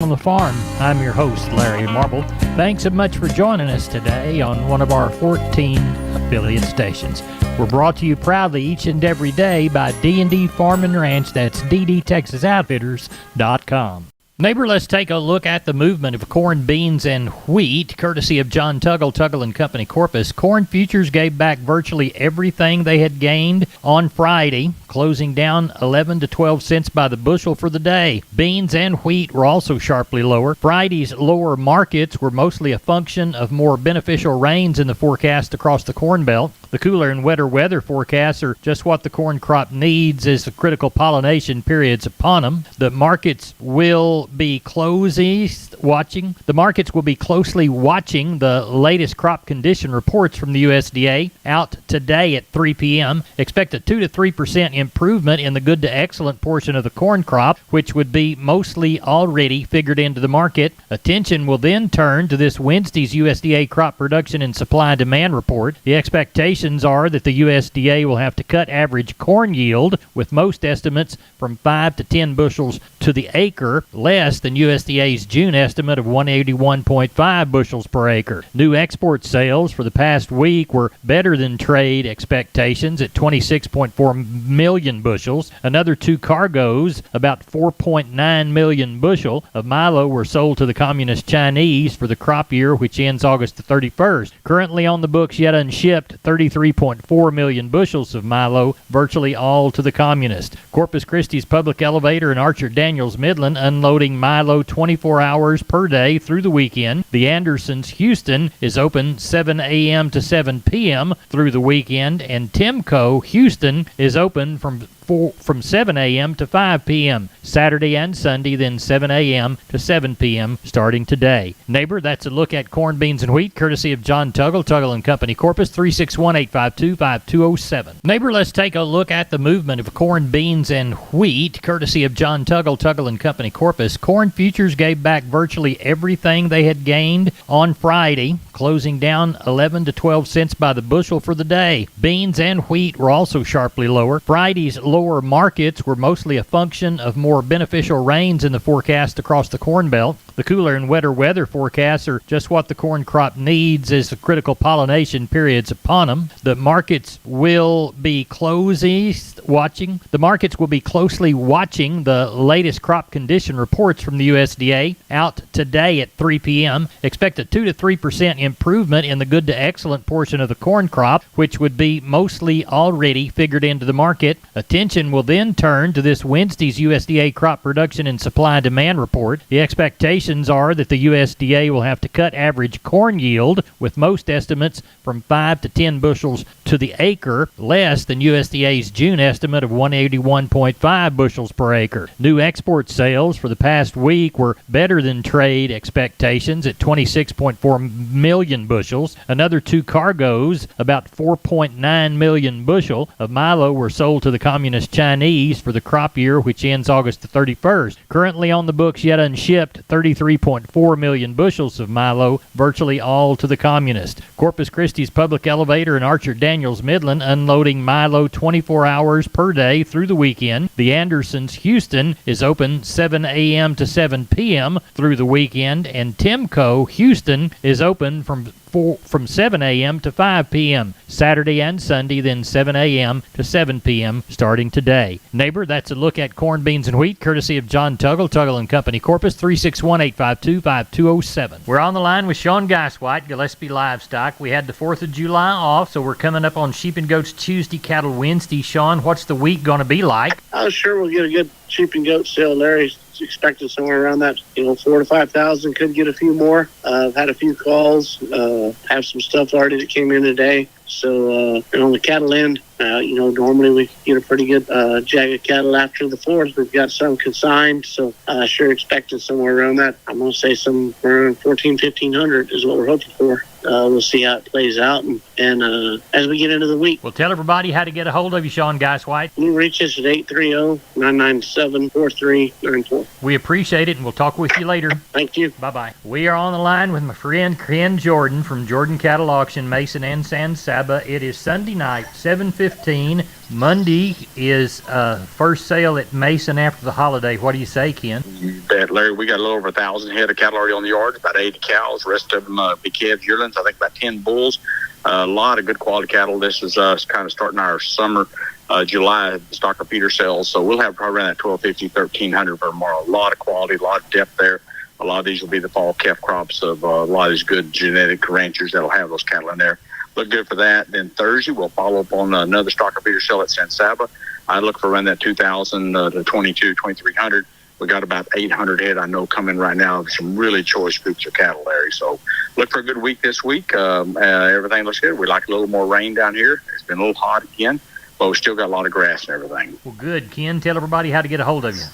on the Farm. I'm your host, Larry Marble. Thanks so much for joining us today on one of our 14 affiliate stations. We're brought to you proudly each and every day by D&D Farm and Ranch. That's ddtexasoutfitters.com. Neighbor, let's take a look at the movement of corn, beans, and wheat, courtesy of John Tuggle & Company, Corpus. Corn futures gave back virtually everything they had gained on Friday, closing down 11 to 12 cents by the bushel for the day. Beans and wheat were also sharply lower. Friday's lower markets were mostly a function of more beneficial rains in the forecast across the Corn Belt. The cooler and wetter weather forecasts are just what the corn crop needs as the critical pollination period's upon them. The markets will be closely watching the latest crop condition reports from the USDA out today at 3 p.m. Expect a 2 to 3% improvement in the good to excellent portion of the corn crop, which would be mostly already figured into the market. Attention will then turn to this Wednesday's USDA crop production and supply and demand report. The expectations are that the USDA will have to cut average corn yield, with most estimates from 5 to 10 bushels to the acre, less than USDA's June estimate of 181.5 bushels per acre. New export sales for the past week were better than trade expectations at 26.4 million bushels. Another two cargoes, about 4.9 million bushel, of milo were sold to the Communist Chinese for the crop year, which ends August the 31st. Currently on the books, yet unshipped, 33.4 million bushels of milo, virtually all to the Communist. Corpus Christi's Public Elevator and Archer Daniels Midland unloading milo 24 hours per day through the weekend. The Andersons Houston is open 7 a.m. to 7 p.m. through the weekend, and Timco Houston is open from 7 a.m. to 5 p.m. Saturday and Sunday, then 7 a.m. to 7 p.m. starting today. Neighbor, that's a look at corn, beans, and wheat, courtesy of John Tuggle & Company, Corpus, 361-852-5207. Neighbor, let's take a look at the movement of corn, beans, and wheat, courtesy of John Tuggle & Company, Corpus. Corn futures gave back virtually everything they had gained on Friday, closing down 11 to 12 cents by the bushel for the day. Beans and wheat were also sharply lower. Friday's lower markets were mostly a function of more beneficial rains in the forecast across the Corn Belt. The cooler and wetter weather forecasts are just what the corn crop needs as the critical pollination period's upon them. The markets will be closely watching the latest crop condition reports from the USDA out today at 3 p.m. Expect a 2 to 3% improvement in the good to excellent portion of the corn crop, which would be mostly already figured into the market. Attention will then turn to this Wednesday's USDA crop production and supply and demand report. The expectations are that the USDA will have to cut average corn yield, with most estimates from 5 to 10 bushels to the acre, less than USDA's June estimate of 181.5 bushels per acre. New export sales for the past week were better than trade expectations at 26.4 million bushels. Another two cargoes, about 4.9 million bushel, of milo were sold to the Communist Chinese for the crop year, which ends August the 31st. Currently on the books, yet unshipped, 33.4 million bushels of milo, virtually all to the Communist. Corpus Christi's Public Elevator and Archer Daniels Midland unloading milo 24 hours per day through the weekend. The Andersons Houston is open 7 a.m. to 7 p.m. through the weekend, and Timco Houston is open from 7 a.m. to 5 p.m. Saturday and Sunday, then 7 a.m. to 7 p.m. starting today. Neighbor, that's a look at corn, beans, and wheat, courtesy of John Tuggle & Company, Corpus, 361-852-5207. We're on the line with Sean Geiswhite, Gillespie Livestock. We had the 4th of July off, so we're coming up on Sheep and Goats Tuesday, Cattle Wednesday. Sean, what's the week going to be like? I'm sure we'll get a good sheep and goat sale. Larry's expected somewhere around that, 4 to 5,000. Could get a few more. I've had a few calls. Have some stuff already that came in today. So, on the cattle end, normally we get a pretty good jag of cattle after the 4th. We've got some consigned, so sure expecting somewhere around that. I'm going to say somewhere around 1,500 is what we're hoping for. We'll see how it plays out, and as we get into the week. Well, tell everybody how to get a hold of you, Sean Geiswhite. You can reach us at 830-997-4394. We appreciate it, and we'll talk with you later. Thank you. Bye-bye. We are on the line with my friend Ken Jordan from Jordan Cattle Auction, Mason and San South. Saba. It is Sunday night, 7:15. Monday is first sale at Mason after the holiday. What do you say, Ken? You bet, Larry. We got a little over 1,000 head of cattle already on the yard, about 80 cows. The rest of them big calves, yearlings, I think about 10 bulls. A lot of good quality cattle. This is kind of starting our summer, July stock repeater sales. So we'll have probably around that 1,250, 1,300 for tomorrow. A lot of quality, a lot of depth there. A lot of these will be the fall calf crops of a lot of these good genetic ranchers that'll have those cattle in there. Look good for that. Then Thursday, we'll follow up on another stock repeater sale at San Saba. I look for around that 2,000 to 2,300. We got about 800 head I know coming right now. Some really choice groups of cattle, Larry. So look for a good week this week. Everything looks good. We like a little more rain down here. It's been a little hot again, but we still got a lot of grass and everything. Well, good. Ken, tell everybody how to get a hold of you.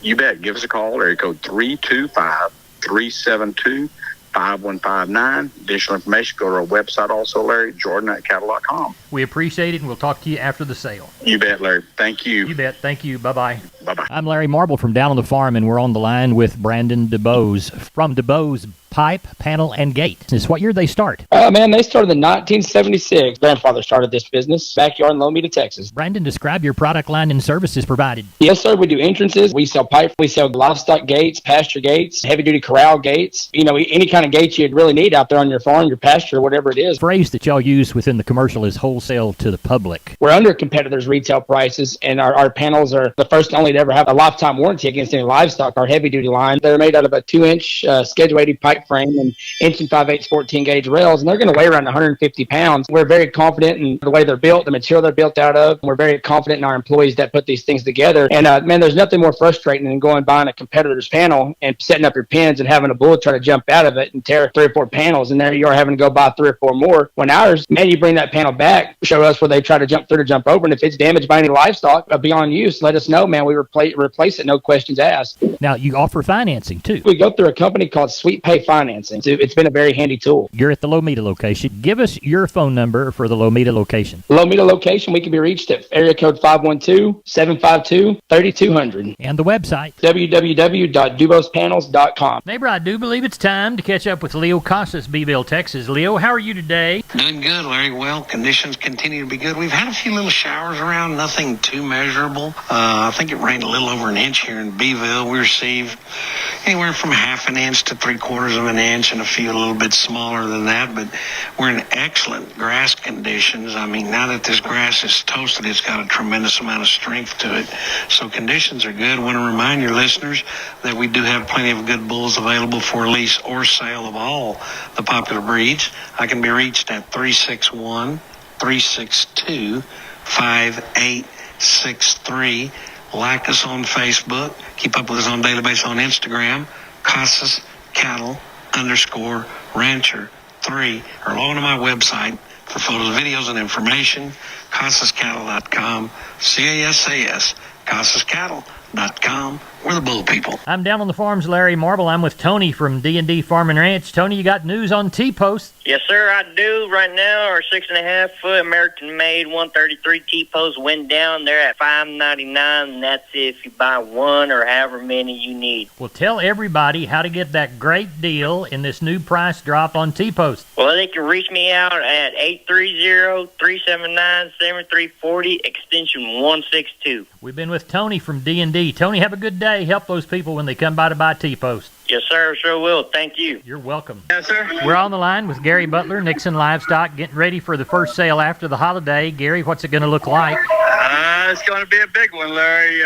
You bet. Give us a call. Area code 325-372-5159. Additional information, go to our website also, Larry, jordan@cattle.com. We appreciate it, and we'll talk to you after the sale. You bet, Larry. Thank you. You bet. Thank you. Bye-bye. Bye-bye. I'm Larry Marble from Down on the Farm, and we're on the line with Brandon DeBose from DeBose Pipe, Panel, and Gate. This is what year they start? Man, they started in 1976. Grandfather started this business, backyard in Lomita, Texas. Brandon, describe your product line and services provided. Yes, sir. We do entrances. We sell pipe. We sell livestock gates, pasture gates, heavy-duty corral gates. You know, any kind of gates you'd really need out there on your farm, your pasture, whatever it is. The phrase that y'all use within the commercial is wholesale to the public. We're under competitors' retail prices, and our panels are the first and only to ever have a lifetime warranty against any livestock. Our heavy-duty line, they're made out of a 2-inch Schedule 80 pipe frame and inch and 5/8 14-gauge rails, and they're going to weigh around 150 pounds. We're very confident in the way they're built, the material they're built out of. We're very confident in our employees that put these things together. And, man, there's nothing more frustrating than going buying a competitor's panel and setting up your pins and having a bull try to jump out of it and tear 3 or 4 panels, and there you are having to go buy 3 or 4 more. When ours, man, you bring that panel back, show us where they try to jump through to jump over, and if it's damaged by any livestock beyond use, let us know, man. We replace it, no questions asked. Now, you offer financing, too. We go through a company called Sweet Pay Financing. It's been a very handy tool. You're at the Lomita location. Give us your phone number for the Lomita location. Lomita location, we can be reached at area code 512-752-3200. And the website, www.dubospanels.com. Neighbor, I do believe it's time to catch up with Leo Casas, Beeville, Texas. Leo, how are you today? Doing good, Larry. Well, conditions continue to be good. We've had a few little showers around, nothing too measurable. I think it rained a little over an inch here in Beeville. We received anywhere from 1/2 inch to 3/4 of an inch, and a few a little bit smaller than that, but we're in excellent grass conditions. I mean, now that this grass is toasted, it's got a tremendous amount of strength to it. So conditions are good. I want to remind your listeners that we do have plenty of good bulls available for lease or sale of all the popular breeds. I can be reached at 361-362-5863. Like us on Facebook. Keep up with us on a daily basis on Instagram. Casas Cattle _Rancher 3, or log on to my website for photos, videos, and information. CasasCattle.com. CASAS. CasasCattle.com. We're the bull people. I'm Down on the Farm's Larry Marble. I'm with Tony from D&D Farm and Ranch. Tony, you got news on T-Post? Yes, sir, I do. Right now, our 6.5-foot American-made 133 T-Post went down. They're at $5.99, and that's if you buy one or however many you need. Well, tell everybody how to get that great deal in this new price drop on T-Post. Well, they can reach me out at 830-379-7340, extension 162. We've been with Tony from D&D. Tony, have a good day. Help those people when they come by to buy T-Post. Yes, sir, sure will. Thank you. You're welcome. Yes, sir. We're on the line with Gary Butler, Nixon Livestock, getting ready for the first sale after the holiday. Gary, what's it going to look like? It's going to be a big one, Larry.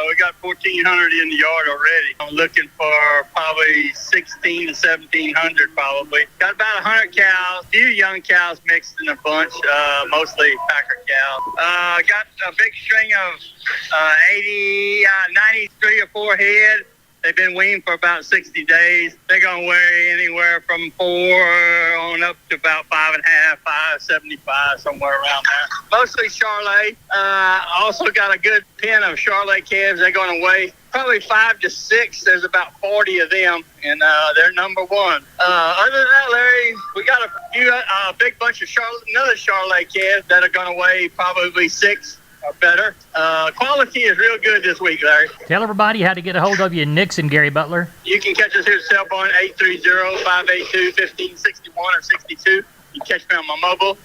We got 1,400 in the yard already. I'm looking for probably 1,600 to 1,700 probably. Got about 100 cows, a few young cows mixed in a bunch, mostly packer cows. Got a big string of 93 or 4 head. They've been weaned for about 60 days. They're going to weigh anywhere from 4 on up to about 5.5, 5.75, somewhere around there. Mostly Charolais. Also got a good pen of Charolais calves. They're going to weigh probably 5 to 6. There's about 40 of them, and they're number one. Other than that, Larry, we got a few, big bunch of another Charolais calves that are going to weigh probably 6 or better. Quality is real good this week, Larry. Tell everybody how to get a hold of you in Nixon, Gary Butler. You can catch us here at cell phone 830-582-1561 or 62. You can catch me on my mobile,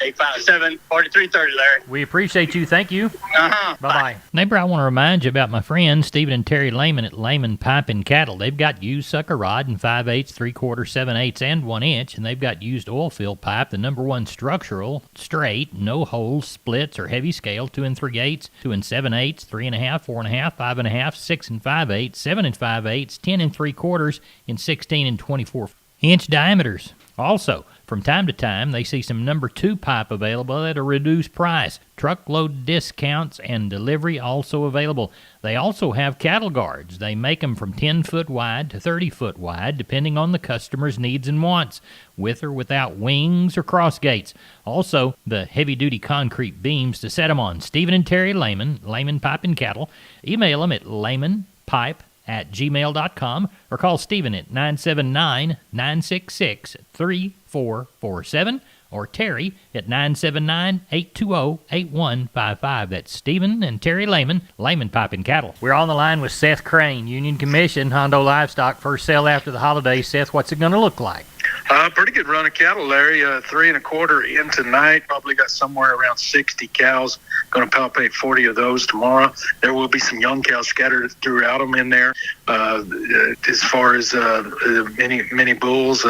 830-857-4330, Larry. We appreciate you. Thank you. Uh-huh. Bye-bye. Neighbor, I want to remind you about my friends Stephen and Terry Lehman at Lehman Pipe and Cattle. They've got used sucker rod in 5/8, 3/4, 7/8, and 1 inch, and they've got used oil field pipe, the #1 structural, straight, no holes, splits, or heavy scale, 2 3/8, 2 7/8, 3.5, 4.5, 5.5, 6 5/8, 7 5/8, 10 3/4, and 16 24-inch diameters. Also, from time to time, they see some #2 pipe available at a reduced price. Truckload discounts and delivery also available. They also have cattle guards. They make them from 10 foot wide to 30 foot wide, depending on the customer's needs and wants, with or without wings or cross gates. Also, the heavy-duty concrete beams to set them on. Stephen and Terry Lehman, Lehman Pipe and Cattle. Email them at lehmanpipe@gmail.com or call Stephen at 979-966-3447 or Terry at 979-820-8155. That's Stephen and Terry Lehman, Lehman Pipe and Cattle. We're on the line with Seth Crane, Union Commission, Hondo Livestock. First sale after the holidays. Seth, what's it going to look like? Pretty good run of cattle, Larry. 3 1/4 in tonight. Probably got somewhere around 60 cows. Going to palpate 40 of those tomorrow. There will be some young cows scattered throughout them in there. As far as many bulls,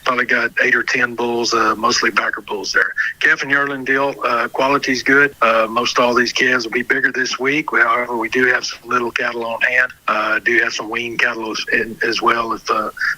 probably got 8 or 10 bulls, mostly backer bulls there. Calf and yearling deal, quality's good. Most all these calves will be bigger this week. However, we do have some little cattle on hand. Do have some wean cattle as well if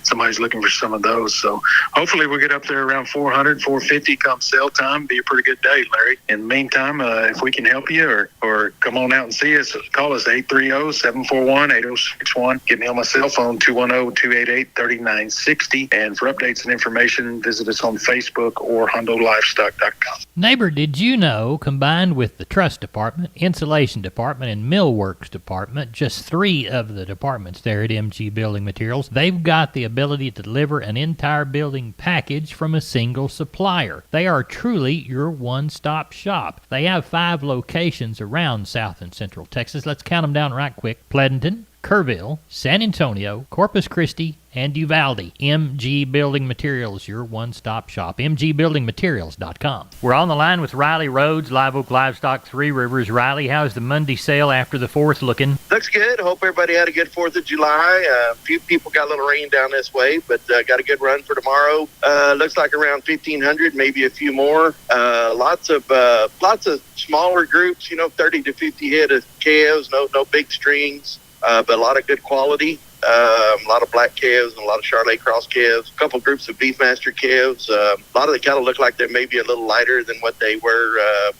somebody's looking for some of those. So hopefully we'll get up there around 400, 450 come sale time. Be a pretty good day, Larry. In the meantime, if we can help you or come on out and see us, call us 830-741-8061. Get me on my cell phone, 210-288-3960. And for updates and information, visit us on Facebook or HondoLivestock.com. Neighbor, did you know, combined with the truss department, insulation department, and millworks department, just 3 of the departments there at MG Building Materials, they've got the ability to deliver an entire building package from a single supplier. They are truly your one-stop shop. They have 5 locations around South and Central Texas. Let's count them down right quick. Pleasanton, Kerrville, San Antonio, Corpus Christi, and Uvalde. MG Building Materials, your one-stop shop. MGBuildingMaterials.com. We're on the line with Riley Rhodes, Live Oak Livestock, Three Rivers. Riley, how's the Monday sale after the 4th looking? Looks good. Hope everybody had a good 4th of July. A few people got a little rain down this way, but got a good run for tomorrow. Looks like around 1,500, maybe a few more. Lots of smaller groups, 30 to 50 head of calves, no big strings. But a lot of good quality, a lot of black calves and a lot of Charolais cross calves, a couple groups of Beefmaster calves. A lot of the cattle look like they're maybe a little lighter than what they were, a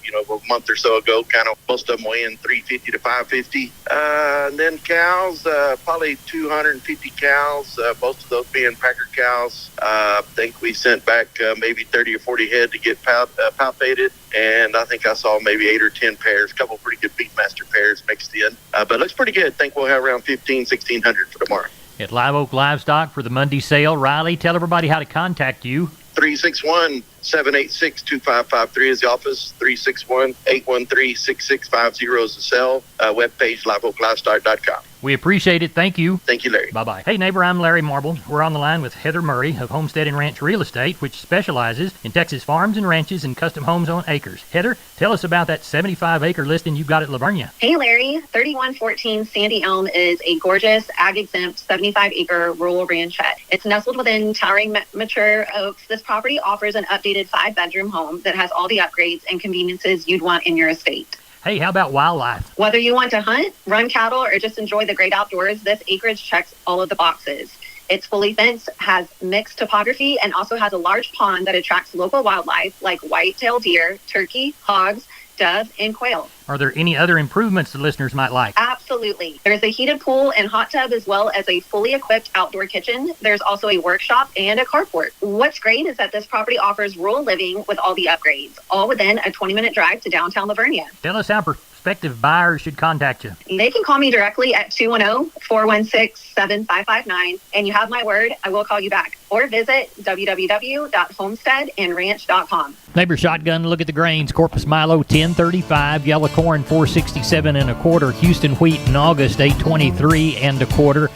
month or so ago. Kind of most of them weighing 350 to 550. And then cows, probably 250 cows, most of those being packer cows. I think we sent back maybe 30 or 40 head to get palpated. And I think I saw maybe 8 or 10 pairs, a couple pretty good Beefmaster pairs mixed in. But it looks pretty good. I think we'll have around 1,600 for tomorrow. At Live Oak Livestock for the Monday sale. Riley, tell everybody how to contact you. 361-786-2553 is the office. 361-813-6650 is the cell. Webpage, liveoaklivestock.com. We appreciate it. Thank you. Thank you, Larry. Bye-bye. Hey, neighbor, I'm Larry Marble. We're on the line with Heather Murray of Homestead and Ranch Real Estate, which specializes in Texas farms and ranches and custom homes on acres. Heather, tell us about that 75-acre listing you've got at Lavernia. Hey, Larry. 3114 Sandy Elm is a gorgeous, ag-exempt, 75-acre rural ranchette. It's nestled within towering mature oaks. This property offers an updated 5-bedroom home that has all the upgrades and conveniences you'd want in your estate. Hey, how about wildlife? Whether you want to hunt, run cattle, or just enjoy the great outdoors, this acreage checks all of the boxes. It's fully fenced, has mixed topography, and also has a large pond that attracts local wildlife like white-tailed deer, turkey, hogs, doves, and quail. Are there any other improvements the listeners might like? Absolutely. There's a heated pool and hot tub as well as a fully equipped outdoor kitchen. There's also a workshop and a carport. What's great is that this property offers rural living with all the upgrades, all within a 20-minute drive to downtown Lavernia. Tell us how prospective buyers should contact you. They can call me directly at 210-416-7559, and you have my word, I will call you back. Or visit www.homesteadandranch.com. Neighbor Shotgun, look at the grains. Corpus Milo, 1035. Yellow corn, 467 1/4. Houston wheat in August, 823 1/4.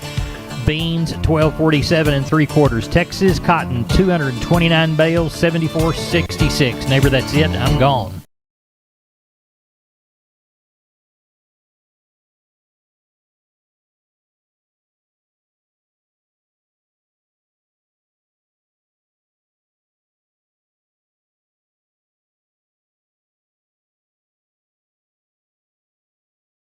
Beans, 1247 and 3/4 Texas. Cotton, 229 bales, 74.66. Neighbor, that's it. I'm gone.